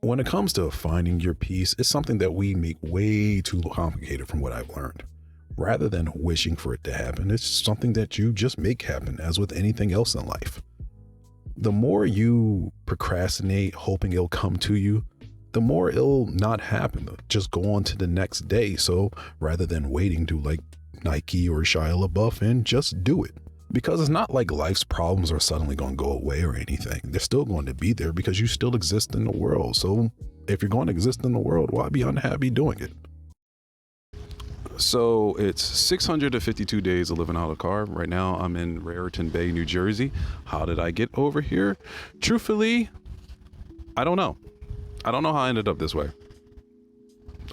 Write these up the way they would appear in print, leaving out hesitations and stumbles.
When it comes to finding your peace, it's something that we make way too complicated from what I've learned. Rather than wishing for it to happen, it's something that you just make happen, as with anything else in life. The more you procrastinate hoping it'll come to you, the more it'll not happen. Just go on to the next day. So rather than waiting to like Nike or Shia LaBeouf and just do it. Because it's not like life's problems are suddenly going to go away or anything. They're still going to be there because you still exist in the world. So if you're going to exist in the world, why be unhappy doing it? So it's 652 days of living out of a car. Right now I'm in Raritan Bay, New Jersey. How did I get over here? Truthfully, I don't know. I don't know how I ended up this way.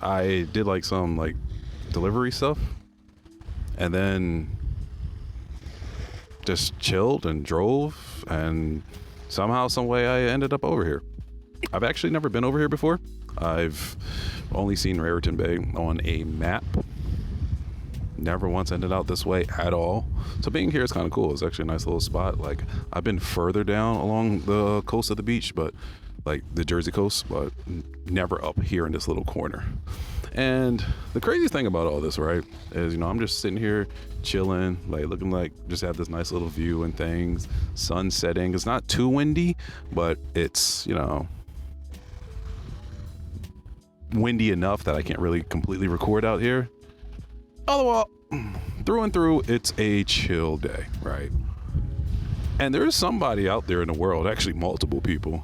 I did like some like delivery stuff and then just chilled and drove, and somehow, some way I ended up over here. I've actually never been over here before. I've only seen Raritan Bay on a map. Never once ended out this way at all. So being here is kind of cool. It's actually a nice little spot. Like, I've been further down along the coast of the beach, but like the Jersey coast, but never up here in this little corner. And the crazy thing about all this, right, is, I'm just sitting here chilling, like looking like just have this nice little view and things, sun setting. It's not too windy, but it's, windy enough that I can't really completely record out here. Otherwise, through and through, it's a chill day, right? And there is somebody out there in the world, actually multiple people,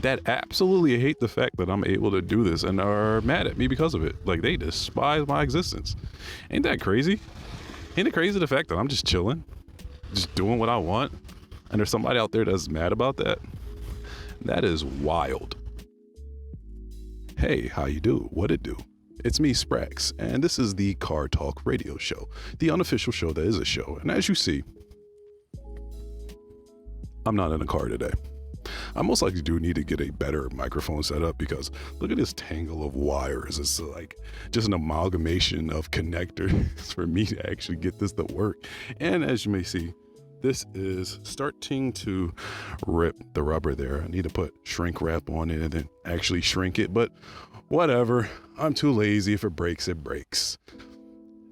that absolutely hate the fact that I'm able to do this and are mad at me because of it. Like, they despise my existence. Ain't that crazy? Ain't it crazy the fact that I'm just chilling, just doing what I want, and there's somebody out there that's mad about that? That is wild. Hey, how you do? What it do? It's me, Sprax, and this is the Car Talk Radio Show, the unofficial show that is a show. And as you see, I'm not in a car today. I most likely do need to get a better microphone set up, because look at this tangle of wires. It's like just an amalgamation of connectors for me to actually get this to work. And as you may see, this is starting to rip the rubber there. I need to put shrink wrap on it and then actually shrink it, but whatever. I'm too lazy. If it breaks, it breaks.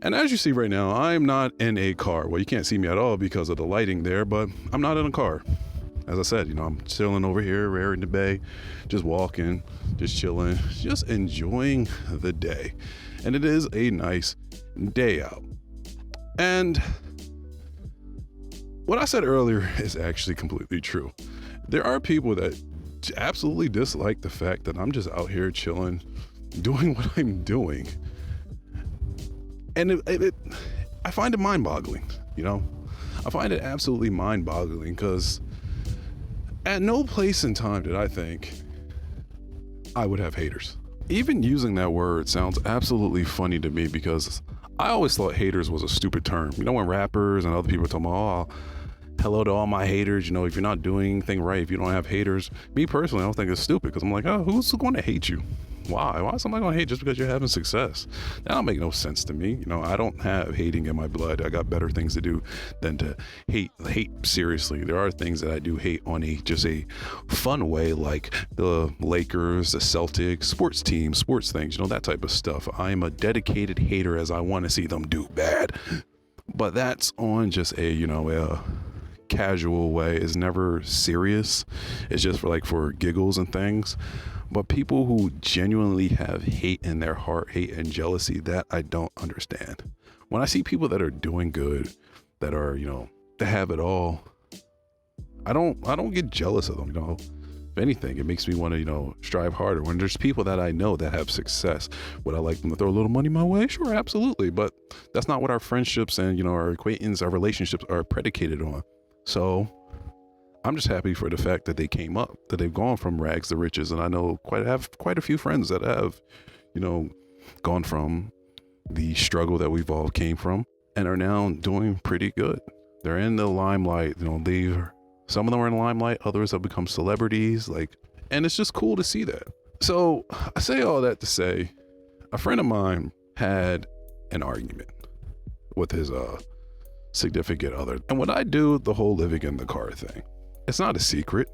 And as you see right now, I'm not in a car. Well, you can't see me at all because of the lighting there, but I'm not in a car. As I said, I'm chilling over here, Raritan Bay, just walking, just chilling, just enjoying the day. And it is a nice day out. And what I said earlier is actually completely true. There are people that absolutely dislike the fact that I'm just out here chilling, doing what I'm doing. And I find it mind-boggling, I find it absolutely mind-boggling, because at no place in time did I think I would have haters. Even using that word sounds absolutely funny to me, because I always thought haters was a stupid term. When rappers and other people talk about, hello to all my haters, if you're not doing anything right, if you don't have haters. Me personally, I don't think it's stupid, because I'm like, who's going to hate you? Why is somebody going to hate just because you're having success? That don't make no sense to me. I don't have hating in my blood. I got better things to do than to hate seriously. There are things that I do hate on just a fun way, like the Lakers, the Celtics, sports teams, sports things, that type of stuff. I am a dedicated hater, as I want to see them do bad. But that's on just a casual way. Is never serious. It's just for giggles and things. But people who genuinely have hate in their heart, hate and jealousy, that I don't understand. When I see people that are doing good, that are, that have it all, I don't get jealous of them, If anything, it makes me want to, strive harder. When there's people that I know that have success, would I like them to throw a little money my way? Sure, absolutely. But that's not what our friendships and, our acquaintance, our relationships are predicated on. So I'm just happy for the fact that they came up, that they've gone from rags to riches. And I know have quite a few friends that have, gone from the struggle that we've all came from and are now doing pretty good. They're in the limelight, some of them are in the limelight, others have become celebrities, and it's just cool to see that. So I say all that to say, a friend of mine had an argument with his significant other. And when I do the whole living in the car thing, it's not a secret.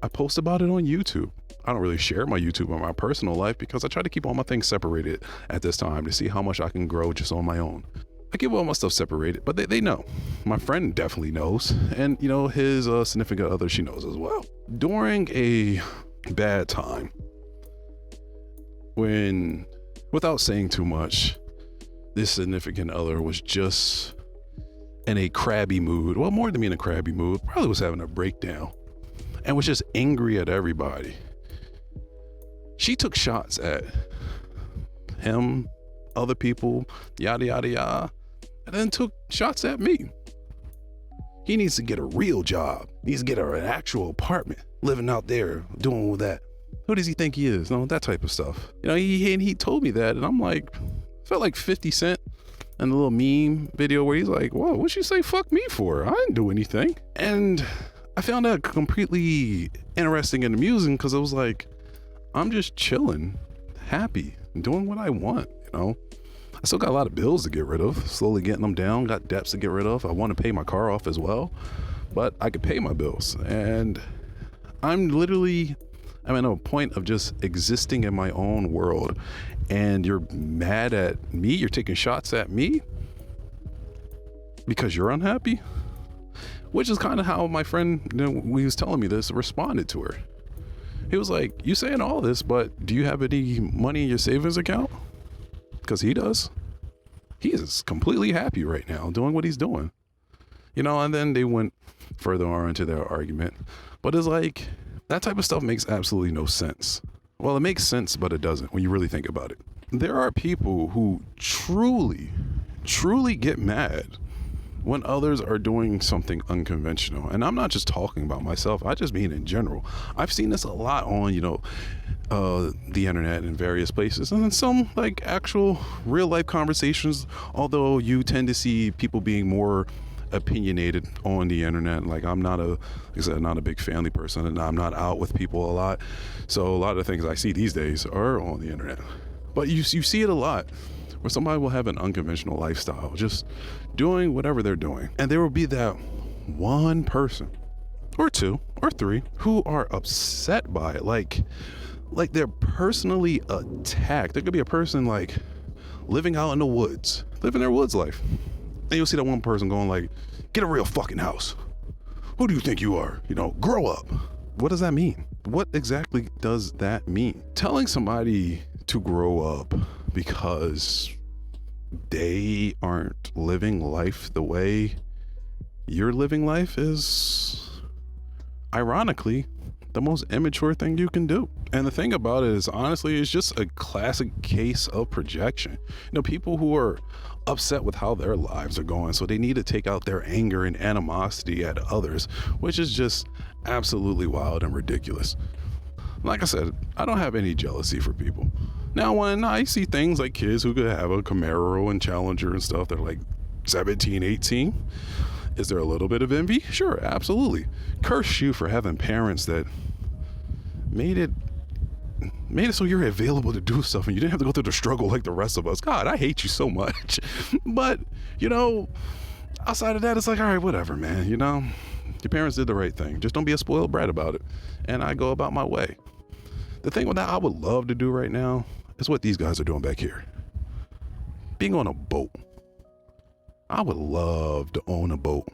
I post about it on YouTube. I don't really share my YouTube or my personal life because I try to keep all my things separated at this time to see how much I can grow just on my own. I keep all my stuff separated, but they know. My friend definitely knows, and his significant other, she knows as well. During a bad time, when, without saying too much, this significant other was just in a crabby mood. Well, more than being in a crabby mood, probably was having a breakdown and was just angry at everybody. She took shots at him, other people, yada, yada, yada, and then took shots at me. He needs to get a real job. He needs to get an actual apartment, living out there, doing all that. Who does he think he is? That type of stuff. He told me that, and I'm like, felt like 50 Cent in the little meme video where he's like, whoa, what'd she say fuck me for? I didn't do anything. And I found that completely interesting and amusing because it was like, I'm just chilling, happy, doing what I want, I still got a lot of bills to get rid of, slowly getting them down, got debts to get rid of. I want to pay my car off as well, but I could pay my bills. And I'm at a point of just existing in my own world. And you're mad at me? You're taking shots at me? Because you're unhappy? Which is kind of how my friend, when he was telling me this, responded to her. He was like, you saying all this, but do you have any money in your savings account? Because he does. He is completely happy right now doing what he's doing. And then they went further on into their argument. But it's like, that type of stuff makes absolutely no sense. Well, it makes sense, but it doesn't when you really think about it. There are people who truly get mad when others are doing something unconventional. And I'm not just talking about myself, I just mean in general. I've seen this a lot on, the internet and various places, and then some like actual real life conversations, although you tend to see people being more opinionated on the internet. Like I'm not not a big family person, and I'm not out with people a lot. So a lot of the things I see these days are on the internet. But you see it a lot where somebody will have an unconventional lifestyle, just doing whatever they're doing. And there will be that one person or two or three who are upset by it. Like they're personally attacked. There could be a person like living out in the woods, living their woods life. And you'll see that one person going like, get a real fucking house. Who do you think you are? Grow up. What does that mean? What exactly does that mean? Telling somebody to grow up because they aren't living life the way you're living life is, ironically, the most immature thing you can do. And the thing about it is, honestly, it's just a classic case of projection. People who are upset with how their lives are going, so they need to take out their anger and animosity at others, which is just absolutely wild and ridiculous. Like I said, I don't have any jealousy for people. Now, when I see things like kids who could have a Camaro and Challenger and stuff, they're like 17, 18. Is there a little bit of envy? Sure, absolutely. Curse you for having parents that made it so you're available to do stuff and you didn't have to go through the struggle like the rest of us. God, I hate you so much. But, outside of that, it's like, all right, whatever, man. Your parents did the right thing. Just don't be a spoiled brat about it. And I go about my way. The thing with that I would love to do right now is what these guys are doing back here. Being on a boat. I would love to own a boat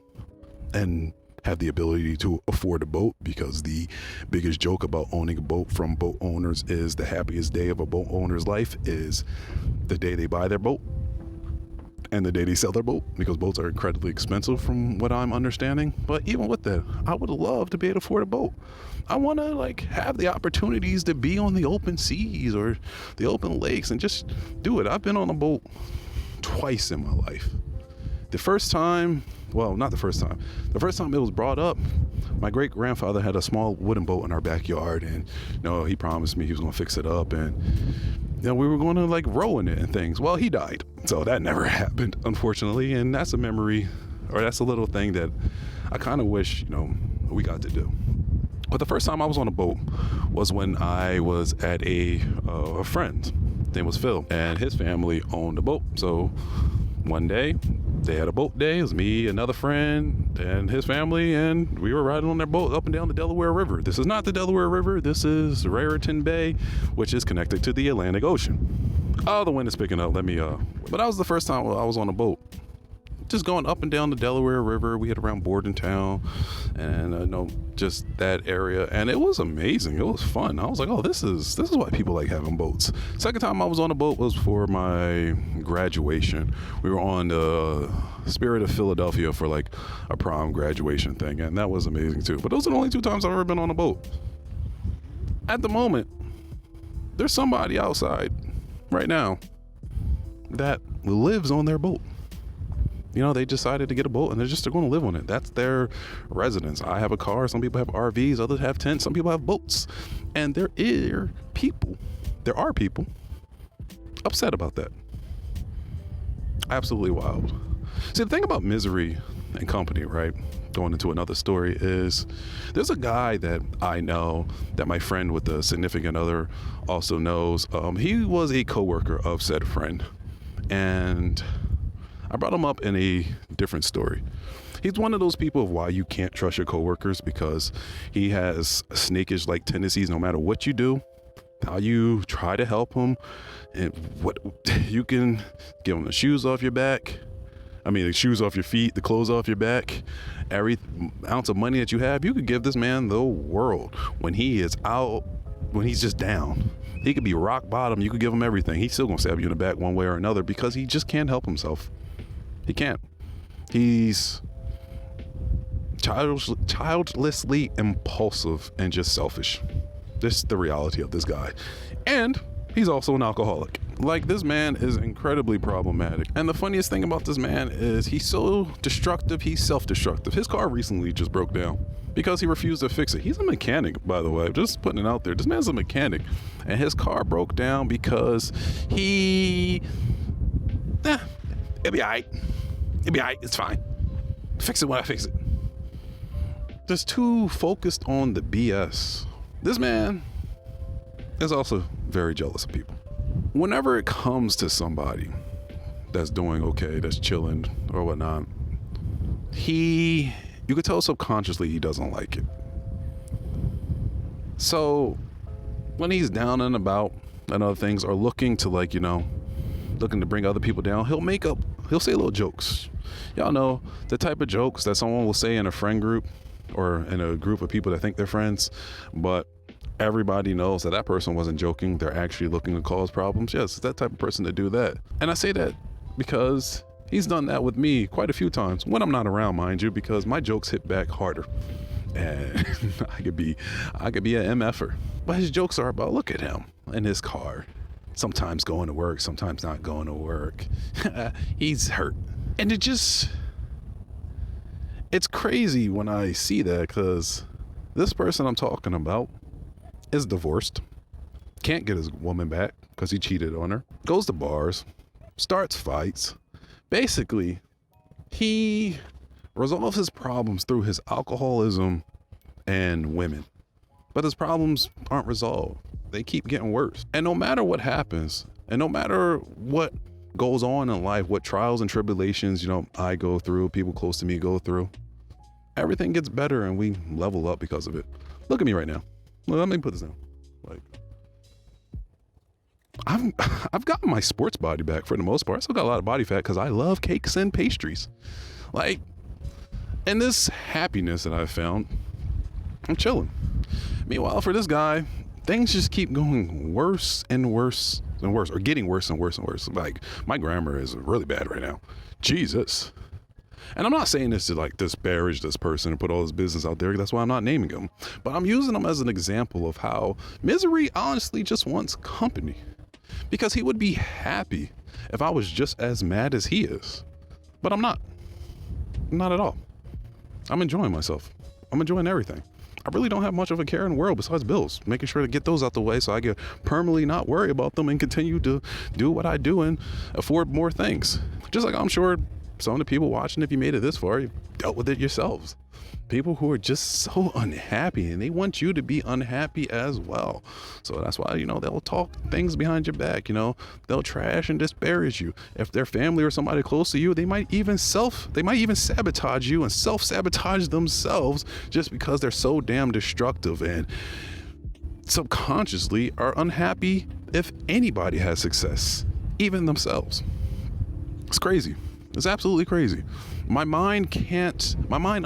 and have the ability to afford a boat, because the biggest joke about owning a boat from boat owners is the happiest day of a boat owner's life is the day they buy their boat and the day they sell their boat, because boats are incredibly expensive from what I'm understanding. But even with that, I would love to be able to afford a boat. I want to have the opportunities to be on the open seas or the open lakes and just do it. I've been on a boat twice in my life. The first time it was brought up, my great grandfather had a small wooden boat in our backyard, and he promised me he was going to fix it up, and we were going to row in it and things. Well, he died, so that never happened, unfortunately. And that's a memory, or that's a little thing that I kind of wish we got to do. But the first time I was on a boat was when I was at a friend. His name was Phil, and his family owned a boat. So one day They had a boat day. It was me, another friend, and his family, and we were riding on their boat up and down the Delaware River. This is not the Delaware River. This is Raritan Bay, which is connected to the Atlantic Ocean. Oh, the wind is picking up. But that was the first time I was on a boat. Just going up and down the Delaware River. We hit around Bordentown and just that area, and it was amazing. It was fun. I was like, oh, this is why people like having boats. Second time I was on a boat was for my graduation. We were on the Spirit of Philadelphia for like a prom graduation thing, and that was amazing too. But those are the only 2 times I've ever been on a boat. At the moment, there's somebody outside right now that lives on their boat. They decided to get a boat and they're going to live on it. That's their residence. I have a car. Some people have RVs. Others have tents. Some people have boats. And there are people upset about that. Absolutely wild. See, the thing about Misery and Company, right? Going into another story is there's a guy that I know that my friend with the significant other also knows. He was a coworker of said friend. And I brought him up in a different story. He's one of those people of why you can't trust your coworkers, because he has snakish like tendencies no matter what you do, how you try to help him, and what you can give him the shoes off your back. The shoes off your feet, the clothes off your back, every ounce of money that you have, you could give this man the world. When he is out, when he's just down, he could be rock bottom. You could give him everything. He's still gonna stab you in the back one way or another because he just can't help himself. He can't. He's childlessly impulsive and just selfish. This is the reality of this guy. And he's also an alcoholic. Like, this man is incredibly problematic. And the funniest thing about this man is he's so destructive, he's self-destructive. His car recently just broke down because he refused to fix it. He's a mechanic, by the way. Just putting it out there. This man's a mechanic. And his car broke down because it'll be all right. It'll be all right. It's fine. Fix it when I fix it. Just too focused on the BS. This man is also very jealous of people. Whenever it comes to somebody that's doing okay, that's chilling or whatnot, you could tell subconsciously he doesn't like it. So when he's down and about and other things, or looking to looking to bring other people down, he'll say little jokes. Y'all know the type of jokes that someone will say in a friend group or in a group of people that think they're friends, but everybody knows that person wasn't joking. They're actually looking to cause problems. Yes, it's that type of person to do that. And I say that because he's done that with me quite a few times when I'm not around, mind you, because my jokes hit back harder. And I could be an MFer. But his jokes are about, look at him in his car. Sometimes going to work, sometimes not going to work. He's hurt. And it's crazy when I see that, because this person I'm talking about is divorced, can't get his woman back because he cheated on her, goes to bars, starts fights. Basically, he resolves his problems through his alcoholism and women. But his problems aren't resolved. They keep getting worse. And no matter what happens, and no matter what goes on in life, what trials and tribulations, I go through, people close to me go through, everything gets better and we level up because of it. Look at me right now. Let me put this down. I've gotten my sports body back for the most part. I still got a lot of body fat because I love cakes and pastries. And this happiness that I've found, I'm chilling. Meanwhile, for this guy, things just keep going worse and worse and worse, or getting worse and worse and worse. My grammar is really bad right now. Jesus. And I'm not saying this to disparage this person and put all his business out there. That's why I'm not naming him. But I'm using him as an example of how Misery honestly just wants company. Because he would be happy if I was just as mad as he is. But I'm not. Not at all. I'm enjoying myself. I'm enjoying everything. I really don't have much of a care in the world besides bills. Making sure to get those out the way so I can permanently not worry about them and continue to do what I do and afford more things. Just like I'm sure some of the people watching, if you made it this far, you've dealt with it yourselves. People who are just so unhappy and they want you to be unhappy as well. So that's why, they'll talk things behind your back, they'll trash and disparage you. If their family or somebody close to you, they might even sabotage you and self-sabotage themselves just because they're so damn destructive and subconsciously are unhappy if anybody has success, even themselves. It's crazy. It's absolutely crazy. My mind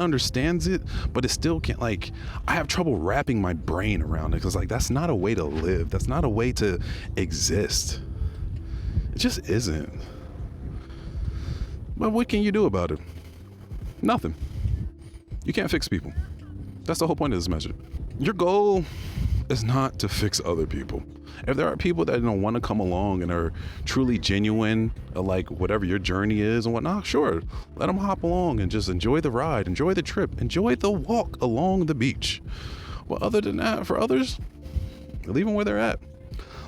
understands it, but it still can't, I have trouble wrapping my brain around it, because that's not a way to live. That's not a way to exist. It just isn't. But what can you do about it? Nothing. You can't fix people. That's the whole point of this message. Your goal is not to fix other people. If there are people that don't want to come along and are truly genuine, whatever your journey is and whatnot, sure, let them hop along and just enjoy the ride, enjoy the trip, enjoy the walk along the beach. But other than that, for others, leave them where they're at.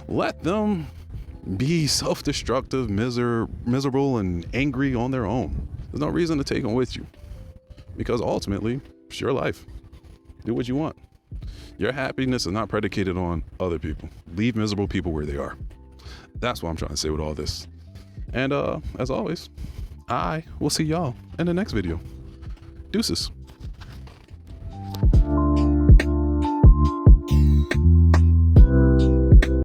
Let them be self-destructive, miserable, and angry on their own. There's no reason to take them with you, because ultimately, it's your life. Do what you want. Your happiness is not predicated on other people. Leave miserable people where they are. That's what I'm trying to say with all this. And as always, I will see y'all in the next video. Deuces.